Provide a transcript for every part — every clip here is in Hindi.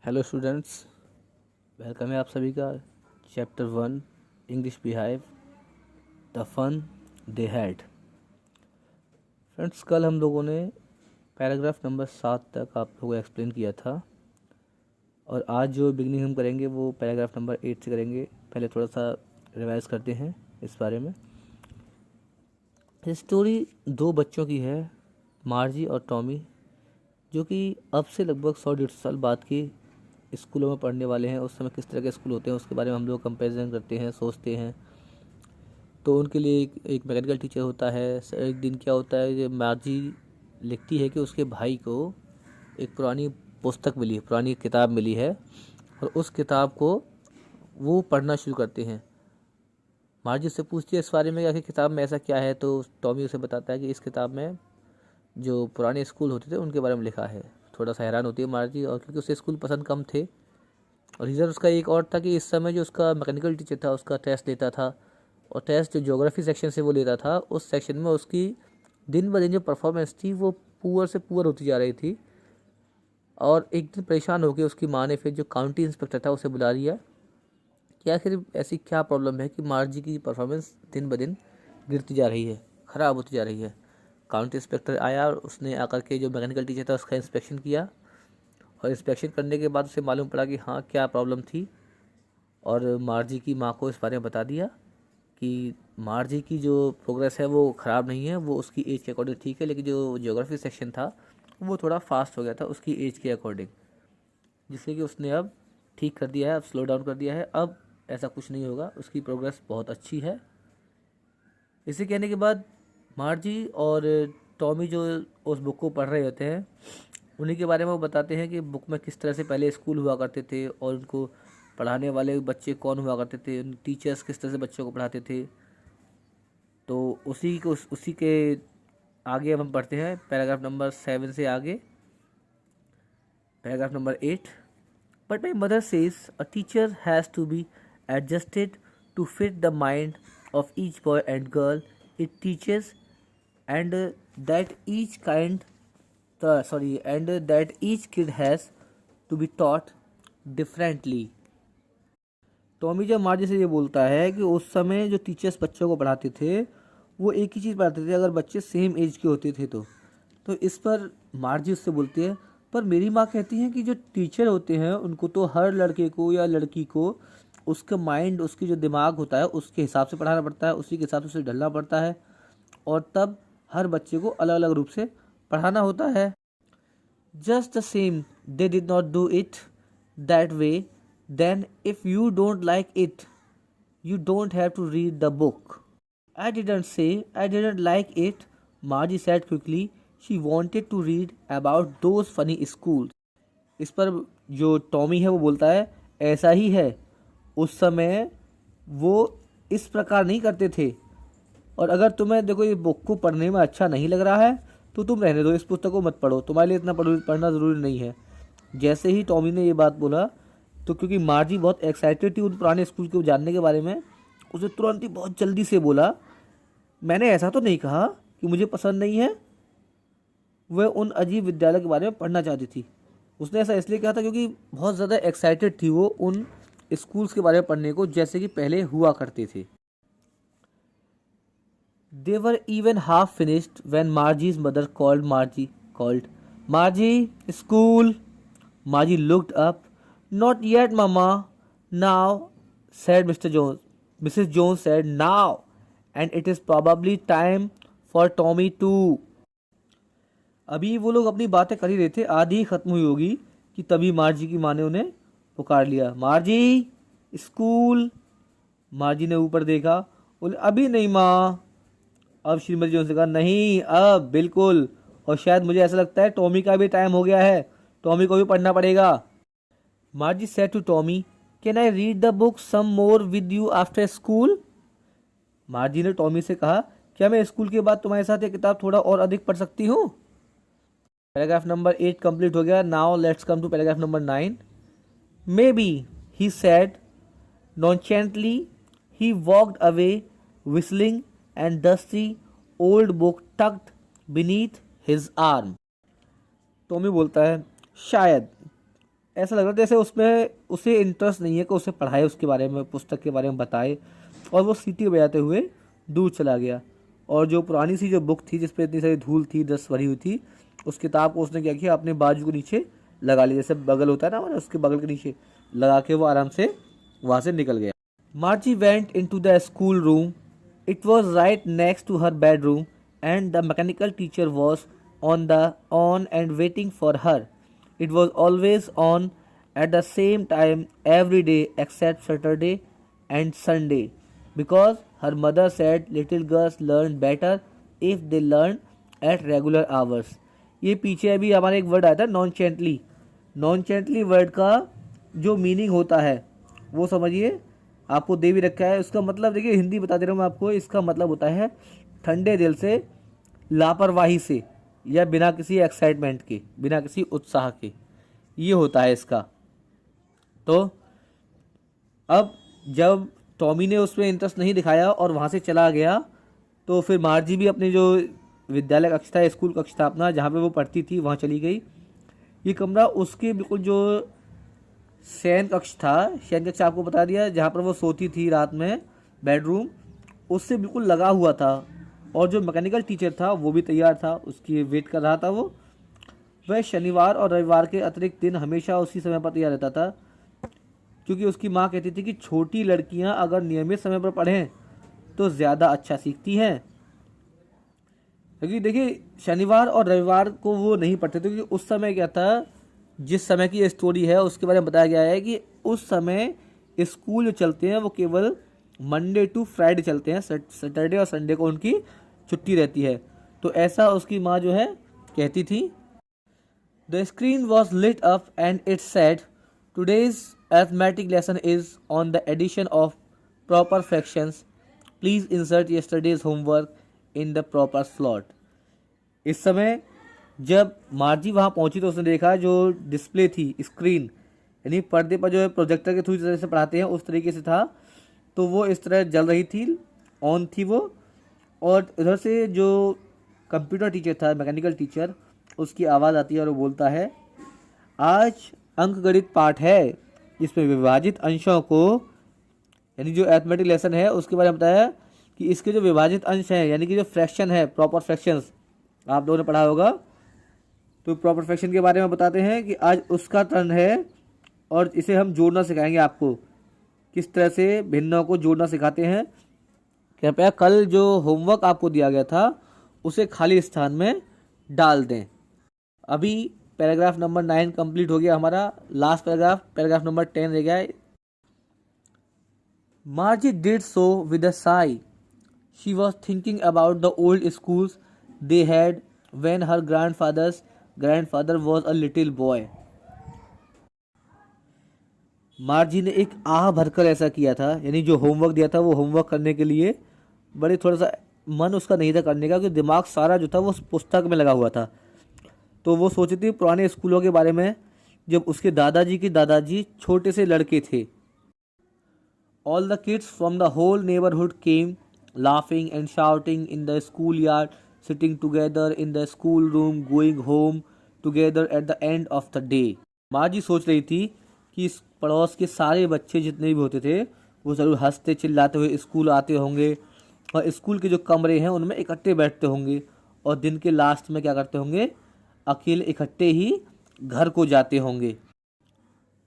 हेलो स्टूडेंट्स, वेलकम है आप सभी का। Chapter 1 English Beehive the fun they had. Friends, कल हम लोगों ने पैराग्राफ नंबर 7 तक आप लोगों को एक्सप्लेन किया था और आज जो बिगनिंग हम करेंगे वो पैराग्राफ नंबर 8 से करेंगे। पहले थोड़ा सा रिवाइज करते हैं इस बारे में। स्टोरी दो बच्चों की है, मार्जी और टॉमी, जो कि अब से लगभग 100-150 साल बाद की स्कूलों में पढ़ने वाले हैं। उस समय किस तरह के स्कूल होते हैं उसके बारे में हम लोग कंपैरिजन करते हैं, सोचते हैं। तो उनके लिए एक मैकेनिकल टीचर होता है। एक दिन क्या होता है, ये मार्जी लिखती है कि उसके भाई को एक पुरानी पुस्तक मिली, पुरानी किताब मिली है और उस किताब को वो पढ़ना शुरू करते हैं। मार्जी उससे पूछती है इस बारे में कि आखिर किताब में ऐसा क्या है, तो टॉमी उसे बताता है कि इस किताब में जो पुराने स्कूल होते थे उनके बारे में लिखा है। थोड़ा सा हैरान होती है मार्जी, और क्योंकि उसे स्कूल पसंद कम थे। और रीज़न उसका एक और था कि इस समय जो उसका मैकेनिकल टीचर था उसका टेस्ट लेता था, और टेस्ट जो ज्योग्राफी सेक्शन से वो लेता था, उस सेक्शन में उसकी दिन ब दिन जो परफॉर्मेंस थी वो पुअर से पुअर होती जा रही थी। और एक दिन परेशान होकर उसकी माँ ने फिर जो काउंटी इंस्पेक्टर था उसे बुला लिया कि आखिर ऐसी क्या प्रॉब्लम है कि मार्जी की परफॉर्मेंस दिन ब दिन गिरती जा रही है, ख़राब होती जा रही है। काउंटी इंस्पेक्टर आया और उसने आकर के जो मैकेनिकल टीचर था उसका इंस्पेक्शन किया, और इंस्पेक्शन करने के बाद उसे मालूम पड़ा कि हाँ क्या प्रॉब्लम थी। और मार्जी की माँ को इस बारे में बता दिया कि मार्जी की जो प्रोग्रेस है वो ख़राब नहीं है, वो उसकी एज के अकॉर्डिंग ठीक है, लेकिन जो ज्योग्राफी सेक्शन था वो थोड़ा फास्ट हो गया था उसकी एज के अकॉर्डिंग, जिससे कि उसने अब ठीक कर दिया है, अब स्लो डाउन कर दिया है। अब ऐसा कुछ नहीं होगा, उसकी प्रोग्रेस बहुत अच्छी है। इसे कहने के बाद मार्जी और टॉमी जो उस बुक को पढ़ रहे होते हैं उन्हीं के बारे में वो बताते हैं कि बुक में किस तरह से पहले स्कूल हुआ करते थे और उनको पढ़ाने वाले बच्चे कौन हुआ करते थे, उन टीचर्स किस तरह से बच्चों को पढ़ाते थे। तो उसी के आगे अब हम पढ़ते हैं पैराग्राफ नंबर 7 से आगे, paragraph number 8। But my mother says a teacher has to be adjusted to fit the mind of each boy and girl it teaches, and that each kind and that each kid has to be taught differently। Tommy जब मार्जी से ये बोलता है कि उस समय जो टीचर्स बच्चों को पढ़ाते थे वो एक ही चीज़ पढ़ाते थे अगर बच्चे सेम एज के होते थे तो इस पर मार्जी उससे बोलती है, पर मेरी माँ कहती है कि जो टीचर होते हैं उनको तो हर लड़के को या लड़की को उसका माइंड, उसकी जो दिमाग होता है उसके हिसाब से पढ़ाना पड़ता है, उसी के हिसाब से उसे ढलना पड़ता है, और तब हर बच्चे को अलग अलग रूप से पढ़ाना होता है। Just the same they did not do it that way, then if you don't like it you don't have to read the book. I didn't say I didn't like it, Margie said quickly, she wanted to read about those funny school. इस पर जो टॉमी है वो बोलता है ऐसा ही है, उस समय वो इस प्रकार नहीं करते थे, और अगर तुम्हें देखो ये बुक को पढ़ने में अच्छा नहीं लग रहा है तो तुम रहने दो, इस पुस्तक को मत पढ़ो, तुम्हारे लिए इतना पढ़ना ज़रूरी नहीं है। जैसे ही टॉमी ने ये बात बोला तो क्योंकि मार्जी बहुत एक्साइटेड थी उन पुराने स्कूल को जानने के बारे में, उसे तुरंत ही बहुत जल्दी से बोला, मैंने ऐसा तो नहीं कहा कि मुझे पसंद नहीं है। वह उन अजीब विद्यालय के बारे में पढ़ना चाहती थी। उसने ऐसा इसलिए कहा था क्योंकि बहुत ज़्यादा एक्साइटेड थी वो उन स्कूल्स के बारे में पढ़ने को जैसे कि पहले हुआ करते थे। They were even half finished when Margie's mother called Margie, school. Margie looked up. Not yet, Mama. Now, said Mr. Jones. Mrs. Jones said now, and it is probably time for Tommy too. अभी वो लोग अपनी बातें कर ही रहे थे, आधी ही खत्म हुई होगी कि तभी मार्जी की माँ ने उन्हें पुकार लिया, मार्जी स्कूल। मार्जी ने ऊपर देखा, बोले अभी नहीं माँ। अब श्रीमती जोन्स ने कहा नहीं अब बिल्कुल, और शायद मुझे ऐसा लगता है टॉमी का भी टाइम हो गया है, टॉमी को भी पढ़ना पड़ेगा। Margie said to Tommy, can I read the book some more with you after school. Margie ने टॉमी से कहा, क्या मैं स्कूल के बाद तुम्हारे साथ ये किताब थोड़ा और अधिक पढ़ सकती हूँ। पैराग्राफ नंबर 8 कंप्लीट हो गया। Now let's come to paragraph number 9। Maybe he said nonchalantly, he walked away whistling and dusty old book tucked beneath his arm। Tommy बोलता है शायद, ऐसा लग रहा था जैसे उसमें उसे इंटरेस्ट नहीं है कि उसे पढ़ाए, उसके बारे में, पुस्तक के बारे में बताए, और वो सीटी बजाते हुए दूर चला गया। और जो पुरानी सी जो बुक थी जिस पे इतनी सारी धूल थी, डस्ट भरी हुई थी, उस किताब को उसने क्या किया, अपने बाजू के नीचे लगा लिया, जैसे बगल होता है ना हमारा, उसके बगल के नीचे लगा के वो आराम से वहाँ से निकल गया। Margie went into the schoolroom. It was right next to her bedroom and the mechanical teacher was on and waiting for her. It was always on at the same time every day except Saturday and Sunday, because her mother said little girls learn better if they learn at regular hours. ये पीछे अभी हमारा एक वर्ड आया था नॉनचेंटली। नॉनचेंटली वर्ड का जो मीनिंग होता है वो समझिए, आपको दे भी रखा है। उसका मतलब देखिए, हिंदी बता दे रहा हूँ मैं आपको। इसका मतलब होता है ठंडे दिल से, लापरवाही से, या बिना किसी एक्साइटमेंट के, बिना किसी उत्साह के, ये होता है इसका। तो अब जब टॉमी ने उसमें इंटरेस्ट नहीं दिखाया और वहाँ से चला गया, तो फिर मार्जी भी अपने जो विद्यालय कक्ष था, स्कूल कक्ष था अपना, जहाँ पे वो पढ़ती थी, वहाँ चली गई। ये कमरा उसके बिल्कुल जो शयन कक्ष था, शयन कक्ष आपको बता दिया, जहाँ पर वो सोती थी रात में, बेडरूम, उससे बिल्कुल लगा हुआ था। और जो मैकेनिकल टीचर था वो भी तैयार था, उसकी वेट कर रहा था वो। वह शनिवार और रविवार के अतिरिक्त दिन हमेशा उसी समय पर तैयार रहता था, क्योंकि उसकी माँ कहती थी कि छोटी लड़कियां अगर नियमित समय पर पढ़ें तो ज़्यादा अच्छा सीखती हैं। क्योंकि देखिए, शनिवार और रविवार को वो नहीं पढ़ते थे, क्योंकि उस समय क्या था, जिस समय की ये स्टोरी है उसके बारे में बताया गया है कि उस समय स्कूल जो चलते हैं वो केवल मंडे टू फ्राइडे चलते हैं, सैटरडे और संडे को उनकी छुट्टी रहती है। तो ऐसा उसकी माँ जो है कहती थी। The screen was lit up and it said, today's arithmetic lesson is on the addition of proper fractions, please insert yesterday's homework in the proper slot. इस समय जब मार्जी वहाँ पहुँची तो उसने देखा जो डिस्प्ले थी, स्क्रीन, यानी पर्दे पर जो है प्रोजेक्टर के थ्रू जिस तरह से पढ़ाते हैं उस तरीके से था, तो वो इस तरह जल रही थी, ऑन थी वो। और उधर से जो कंप्यूटर टीचर था, मैकेनिकल टीचर, उसकी आवाज़ आती है और वो बोलता है, आज अंकगणित पाठ है जिसमें विभाजित अंशों को, यानी जो अरिथमेटिक लेसन है उसके बारे में बताया कि इसके जो विभाजित अंश हैं, यानी कि जो फ्रैक्शन है, प्रॉपर फ्रैक्शंस आप लोगों ने पढ़ा होगा, तो प्रॉपर फ्रैक्शन के बारे में बताते हैं कि आज उसका टर्न है और इसे हम जोड़ना सिखाएंगे आपको, किस तरह से भिन्नों को जोड़ना सिखाते हैं। कृपया कल जो होमवर्क आपको दिया गया था उसे खाली स्थान में डाल दें। अभी पैराग्राफ नंबर 9 कंप्लीट हो गया हमारा। लास्ट पैराग्राफ नंबर 10 रह गया है। Margie did so with a sigh. She was thinking about the old schools they had when her grandfather's grandfather was a little boy. मार्जी ने एक आह भरकर ऐसा किया था, यानी जो होमवर्क दिया था वो होमवर्क करने के लिए बड़े थोड़ा सा मन उसका नहीं था करने का, क्योंकि दिमाग सारा जो था वो पुस्तक में लगा हुआ था। तो वो सोची थी पुराने स्कूलों के बारे में, जब उसके दादाजी के दादाजी छोटे से लड़के थे। All the kids from the whole neighborhood came, laughing and shouting in the schoolyard, sitting together in the schoolroom, going home together at the end of the day. माँ सोच रही थी कि इस पड़ोस के सारे बच्चे जितने भी होते थे वो ज़रूर हंसते चिल्लाते हुए स्कूल आते होंगे, और स्कूल के जो कमरे हैं उनमें इकट्ठे बैठते होंगे, और दिन के लास्ट में क्या करते होंगे, अकेले इकट्ठे ही घर को जाते होंगे।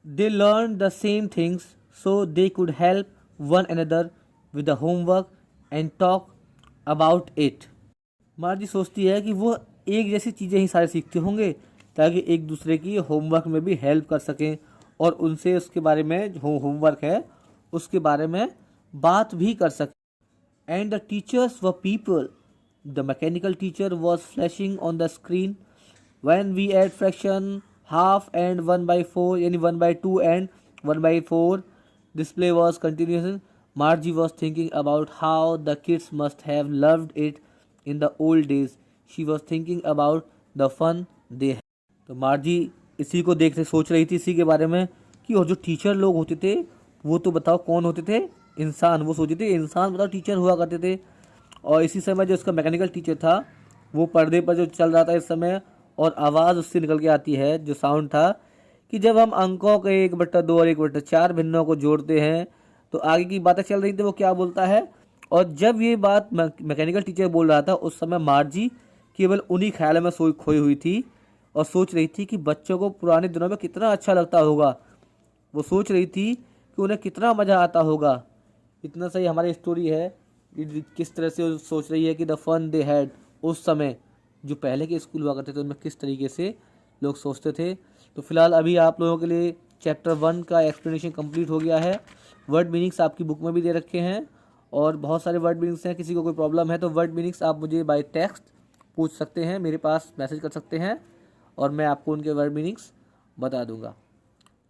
They learned the same things so they could help one another with the homework and talk about it. मार्जी सोचती है कि वो एक जैसी चीज़ें ही सारे सीखते होंगे ताकि एक दूसरे की होमवर्क में भी हेल्प कर सकें और उनसे उसके बारे में जो होमवर्क है उसके बारे में बात भी कर सकें। And the teachers were people. The mechanical teacher was flashing on the screen. When we add fraction half and 1/4, यानी 1/2 and 1/4, display was continuous. Margie was thinking about how the kids must have loved it in the old days. She was thinking about the fun they had. तो मार्जी इसी को देख सोच रही थी, इसी के बारे में कि और जो टीचर लोग होते थे वो तो बताओ कौन होते थे, इंसान। वो सोचते थे इंसान बताओ टीचर हुआ करते थे। और इसी समय जो उसका मैकेनिकल टीचर था वो पर्दे पर जो चल रहा था इस समय, और आवाज़ उससे निकल के आती है, जो साउंड था कि जब हम अंकों के 1/2 और 1/4 भिन्नों को जोड़ते हैं तो आगे की बातें चल रही थी, वो क्या बोलता है। और जब ये बात मैकेनिकल टीचर बोल रहा था उस समय मार्जी केवल उन्हीं ख्यालों में सोई खोई हुई थी और सोच रही थी कि बच्चों को पुराने दिनों में कितना अच्छा लगता होगा। वो सोच रही थी कि उन्हें कितना मज़ा आता होगा। इतना सही हमारी स्टोरी है कि किस तरह से वो सोच रही है कि द फन दे हैड, उस समय जो पहले के स्कूल हुआ करते थे उनमें किस तरीके से लोग सोचते थे। तो फिलहाल अभी आप लोगों के लिए चैप्टर 1 का एक्सप्लेनेशन कंप्लीट हो गया है। वर्ड मीनिंग्स आपकी बुक में भी दे रखे हैं और बहुत सारे वर्ड मीनिंग्स हैं। किसी को कोई प्रॉब्लम है तो वर्ड मीनिंग्स आप मुझे बाय टेक्स्ट पूछ सकते हैं, मेरे पास मैसेज कर सकते हैं और मैं आपको उनके वर्ड मीनिंग्स बता दूंगा।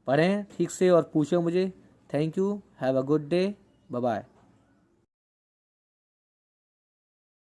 पढ़ें ठीक से और पूछें मुझे। Thank you, have a good day, bye bye.